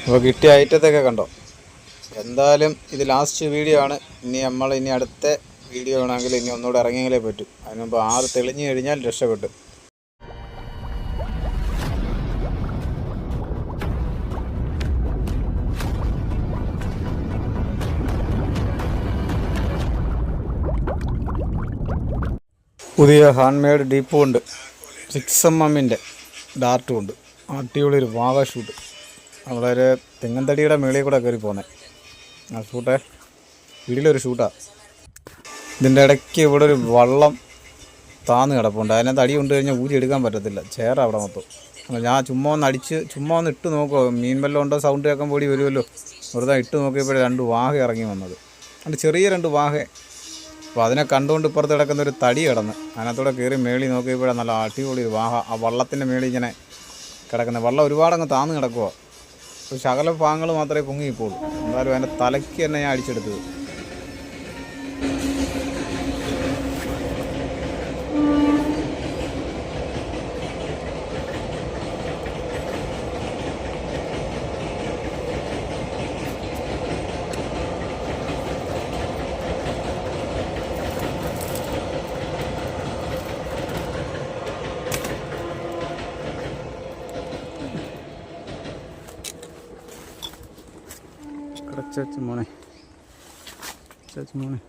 അപ്പോൾ കിട്ടിയ ഐറ്റത്തൊക്കെ കണ്ടോ. എന്തായാലും ഇത് ലാസ്റ്റ് വീഡിയോ ആണ്. ഇനി അടുത്ത വീഡിയോ ആണെങ്കിൽ ഇനി ഒന്നുകൂടെ ഇറങ്ങിയെങ്കിലേ പറ്റൂ. അതിന് മുമ്പ് 6 തെളിഞ്ഞു കഴിഞ്ഞാൽ രക്ഷപ്പെട്ടു. പുതിയ ഹാൻഡ് മെയ്ഡ് ഡീപ്പും ഉണ്ട്, 6mm ഡാർട്ടും ഉണ്ട്. അടിപൊളി ഒരു വാഗ ഷൂട്ട്. വളരെ തെങ്ങന്തടിയുടെ മേളിൽ കൂടെ കയറി പോകുന്നത് ആ ഷൂട്ടേ. വീട്ടിലൊരു ഷൂട്ടാണ്. ഇതിൻ്റെ ഇടയ്ക്ക് ഇവിടെ ഒരു വള്ളം താന്ന് കിടപ്പുണ്ട്. അതിനകത്ത് അടി കൊണ്ട് കഴിഞ്ഞാൽ ഊരി എടുക്കാൻ പറ്റത്തില്ല. ചേറ അവിടെ മൊത്തം. ഞാൻ ചുമ്മാ ഒന്ന് ഇട്ട് നോക്കുമോ, മീൻ വല്ലതും ഉണ്ടോ, സൗണ്ട് കേൾക്കാൻ പൊടി വരുമല്ലോ. വെറുതെ ഇട്ട് നോക്കിയപ്പോഴേ 2 വാഹ ഇറങ്ങി വന്നത്. അതിൻ്റെ ചെറിയ 2 വാഹ. അപ്പോൾ അതിനെ കണ്ടുകൊണ്ട് ഇപ്പുറത്ത് കിടക്കുന്നൊരു തടി കിടന്ന് അതിനകത്തൂടെ കയറി മേളി നോക്കിയപ്പോഴാണ് നല്ല അടിപൊളി ഒരു വാഹ. ആ വള്ളത്തിൻ്റെ മേളി ഇങ്ങനെ കിടക്കുന്നത്. വെള്ളം ഒരുപാടങ്ങ് താന്ന് കിടക്കുക. ഒരു ശകല ഭാഗങ്ങൾ മാത്രമേ പൊങ്ങിപ്പോളൂ. എന്തായാലും അതിൻ്റെ തലയ്ക്ക് തന്നെ ഞാൻ അടിച്ചെടുത്തത്. ചേച്ചി മോനെ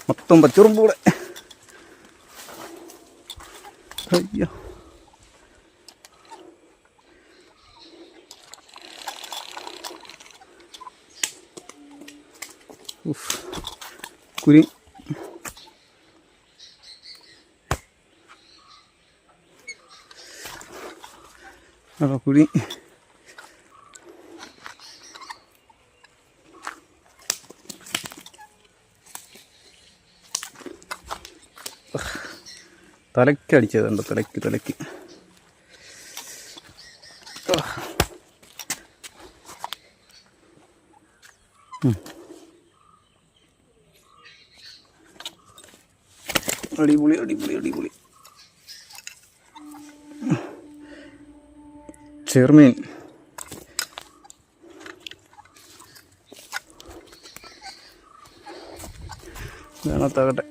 മൊത്തം പച്ചുറുമ്പ് കൂടെ. അയ്യോ, കുരി കുരി തലയ്ക്കടിച്ചതുണ്ട്. തലയ്ക്ക് അടിപൊളി ചെറുമീൻ. വേണത്താകട്ടെ.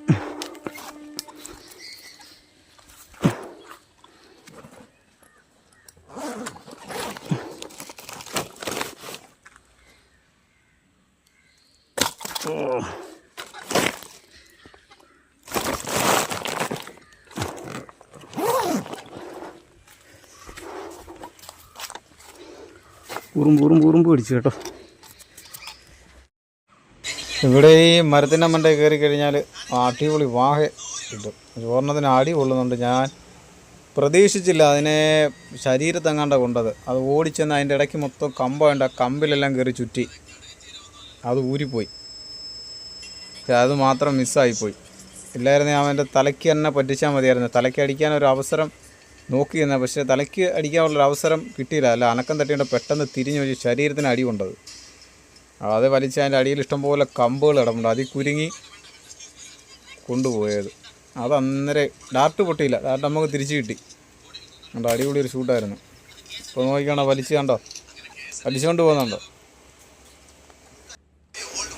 ഉറുമ്പ് പിടിച്ചു കേട്ടോ. ഇവിടെ ഈ മരത്തിൻ്റെ മണ്ടയിൽ കയറി കഴിഞ്ഞാൽ അടിപൊളി വാഹ കിട്ടും. ചോറിനത്തിന് അടി കൊള്ളുന്നുണ്ട്. ഞാൻ പ്രതീക്ഷിച്ചില്ല അതിനെ ശരീരത്തെങ്ങാണ്ട കൊണ്ടത്. അത് ഓടിച്ചെന്ന് അതിൻ്റെ ഇടയ്ക്ക് മൊത്തം കമ്പുണ്ട്. ആ കമ്പിലെല്ലാം കയറി ചുറ്റി അത് ഊരിപ്പോയി. പക്ഷെ അത് മാത്രം മിസ്സായിപ്പോയി. ഇല്ലായിരുന്നു അവൻ്റെ തലയ്ക്ക് തന്നെ പറ്റിച്ചാൽ മതിയായിരുന്നു. തലയ്ക്ക് അടിക്കാനൊരു അവസരം നോക്കി തന്നെ, പക്ഷേ തലയ്ക്ക് അടിക്കാനുള്ളൊരു അവസരം കിട്ടിയില്ല. അല്ല, അനക്കം തട്ടിയിട്ട് പെട്ടെന്ന് തിരിഞ്ഞു വെച്ച് ശരീരത്തിന് അടി കൊണ്ടത്. അത് വലിച്ച് അതിൻ്റെ അടിയിൽ ഇഷ്ടംപോലെ കമ്പുകൾ കിടപ്പുണ്ട്. അതിൽ കുരുങ്ങി കൊണ്ടുപോയത്. അത് അന്നേരം ഡാർട്ട് പൊട്ടിയില്ല. ഡാർട്ട് നമുക്ക് തിരിച്ച് കിട്ടി. കണ്ടോ, അടിപൊളി ഒരു ഷൂട്ടായിരുന്നു. ഇപ്പോൾ നോക്കിക്കണ്ടോ, വലിച്ചുകൊണ്ട് പോകുന്നുണ്ടോ.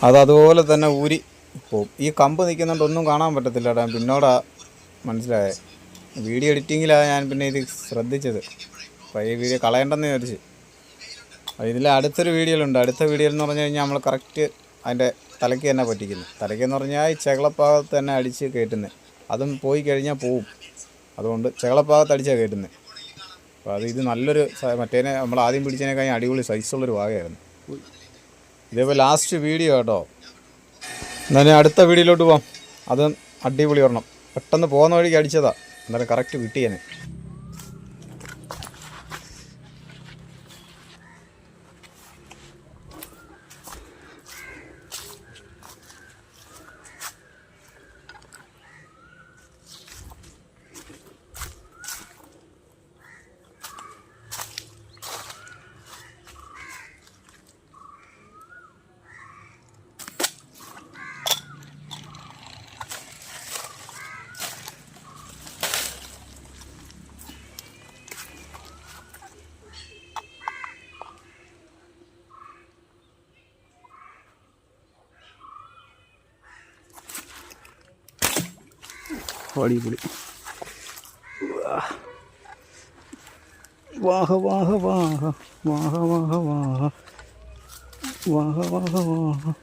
അതുപോലെ തന്നെ ഊരി പോവും. ഈ കമ്പ് നിൽക്കുന്നുണ്ട്, ഒന്നും കാണാൻ പറ്റത്തില്ല. ഞാൻ പിന്നോടാ മനസ്സിലായേ. വീഡിയോ എഡിറ്റിങ്ങിലാണ് ഞാൻ പിന്നെ ഇത് ശ്രദ്ധിച്ചത്. അപ്പോൾ ഈ വീഡിയോ കളയണ്ടെന്ന് വിചാരിച്ച്. ഇതിൽ അടുത്തൊരു വീഡിയോയിലുണ്ട്. അടുത്ത വീഡിയോയിൽ പറഞ്ഞു കഴിഞ്ഞാൽ നമ്മൾ കറക്റ്റ് അതിൻ്റെ തലയ്ക്ക് തന്നെ പറ്റിക്കുന്നു. തലയ്ക്കെന്ന് പറഞ്ഞാൽ ഈ ചെകളപ്പാകത്ത് തന്നെ അടിച്ച് കയറ്റുന്നത്. അതും പോയി കഴിഞ്ഞാൽ പോവും. അതുകൊണ്ട് ചെകളപ്പാകത്ത് അടിച്ചാണ് കയറ്റുന്നത്. അപ്പോൾ ഇത് നല്ലൊരു മറ്റേനെ നമ്മൾ ആദ്യം പിടിച്ചതിനേക്കാൾ അടിപൊളി സൈസുള്ളൊരു വാഗയായിരുന്നു. ഇതേപോലെ ലാസ്റ്റ് വീഡിയോ കേട്ടോ. എന്നാലും അടുത്ത വീഡിയോയിലോട്ട് പോകാം. അത് അടിപൊളി ഒരെണ്ണം. പെട്ടെന്ന് പോകുന്ന വഴിക്ക് അടിച്ചതാണ്. എന്നാലും കറക്റ്റ് കിട്ടിയേനെ. അടിപൊളി. വാഹ വാഹ വാഹ വാഹ വാഹ വാഹ വാഹ വാഹ വാഹ.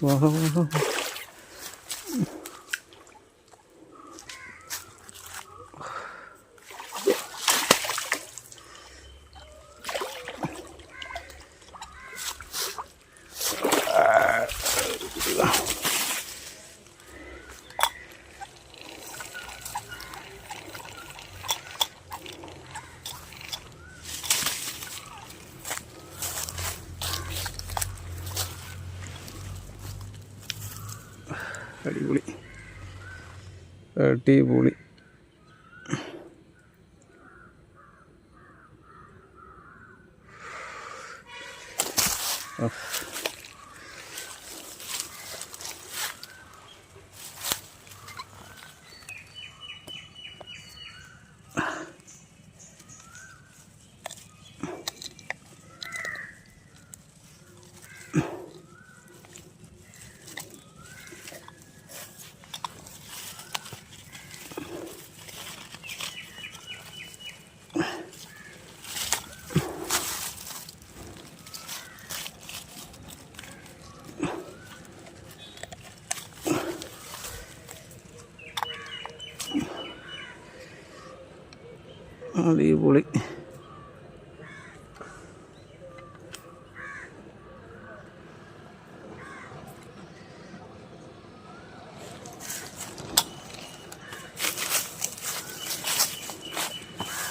വാഹ വാഹ. അടിപൊളി അടിപൊളി. അടിപൊളി.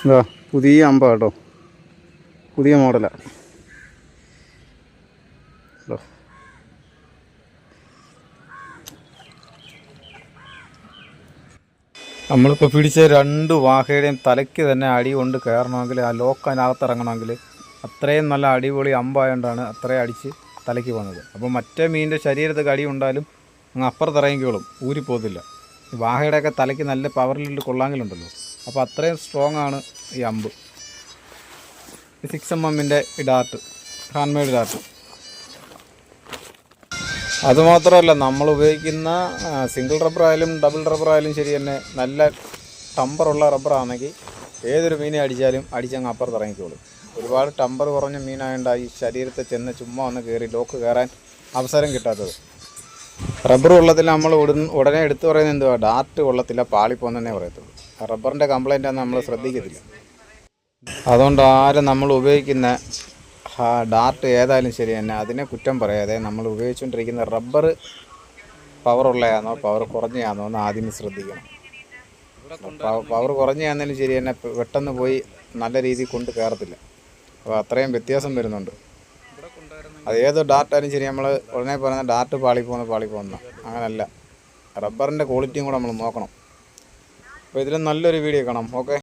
ഇതാ പുതിയ അമ്പ കേട്ടോ, പുതിയ മോഡലാണ്. നമ്മളിപ്പോൾ പിടിച്ച 2 വാഹയുടെയും തലയ്ക്ക് തന്നെ അടി കൊണ്ട് കയറണമെങ്കിൽ, ആ ലോക്കതിനകത്ത് ഇറങ്ങണമെങ്കിൽ അത്രയും നല്ല അടിപൊളി അമ്പായതുകൊണ്ടാണ് അത്രയും അടിച്ച് തലയ്ക്ക് പോകുന്നത്. അപ്പോൾ മറ്റേ മീനിൻ്റെ ശരീരത്തിൽ അടി ഉണ്ടാലും അങ്ങ് അപ്പുറത്ത് ഇറങ്ങിക്കോളും, ഊരിപ്പോകത്തില്ല. വാഹയുടെയൊക്കെ തലയ്ക്ക് നല്ല പവറിലിട്ട് കൊള്ളാങ്കിലുണ്ടല്ലോ, അപ്പോൾ അത്രയും സ്ട്രോങ് ആണ് ഈ അമ്പ്. 6mm Dart, hand made Dart. അതുമാത്രമല്ല, നമ്മൾ ഉപയോഗിക്കുന്ന സിംഗിൾ റബ്ബറായാലും ഡബിൾ റബ്ബറായാലും ശരി തന്നെ, നല്ല ടമ്പറുള്ള റബ്ബറാണെങ്കിൽ ഏതൊരു മീനെ അടിച്ചാലും അടിച്ചങ്ങ് അപ്പുറത്ത് ഇറങ്ങിക്കോളും. ഒരുപാട് ടമ്പർ കുറഞ്ഞ മീനായതുകൊണ്ട് ഈ ശരീരത്തെ ചെന്ന് ചുമ്മാ ഒന്ന് കയറി ലോക്ക് കയറാൻ അവസരം കിട്ടാത്തത്. റബ്ബർ കൊള്ളത്തിൽ നമ്മൾ ഉടനെ എടുത്തു പറയുന്നത് എന്തുവാ, ഡാർട്ട് കൊള്ളത്തില്ല, പാളിപ്പോന്നേ പറയത്തുള്ളൂ. റബ്ബറിൻ്റെ കംപ്ലൈൻറ്റാണ് നമ്മൾ ശ്രദ്ധിക്കത്തില്ല. അതുകൊണ്ട് ആരും നമ്മൾ ഉപയോഗിക്കുന്ന ഡാർട്ട് ഏതായാലും ശരി തന്നെ അതിനെ കുറ്റം പറയാതെ നമ്മൾ ഉപയോഗിച്ചുകൊണ്ടിരിക്കുന്ന റബ്ബർ പവറുള്ളതാണോ പവർ കുറഞ്ഞതാണോ എന്ന് ആദ്യം ശ്രദ്ധിക്കണം. പവർ കുറഞ്ഞതാണെങ്കിലും ശരി തന്നെ പെട്ടെന്ന് പോയി നല്ല രീതിയിൽ കൊണ്ട് കയറത്തില്ല. അപ്പോൾ അത്രയും വ്യത്യാസം വരുന്നുണ്ട്. അത് ഏതോ ഡാർട്ടായാലും ശരി, നമ്മൾ ഉടനെ പറയുന്ന ഡാർട്ട് പാളിപ്പോകുന്ന അങ്ങനല്ല, റബ്ബറിൻ്റെ ക്വാളിറ്റിയും കൂടെ നമ്മൾ നോക്കണം. അപ്പോൾ ഇതിലും നല്ലൊരു വീഡിയോ കാണാം. ഓക്കെ.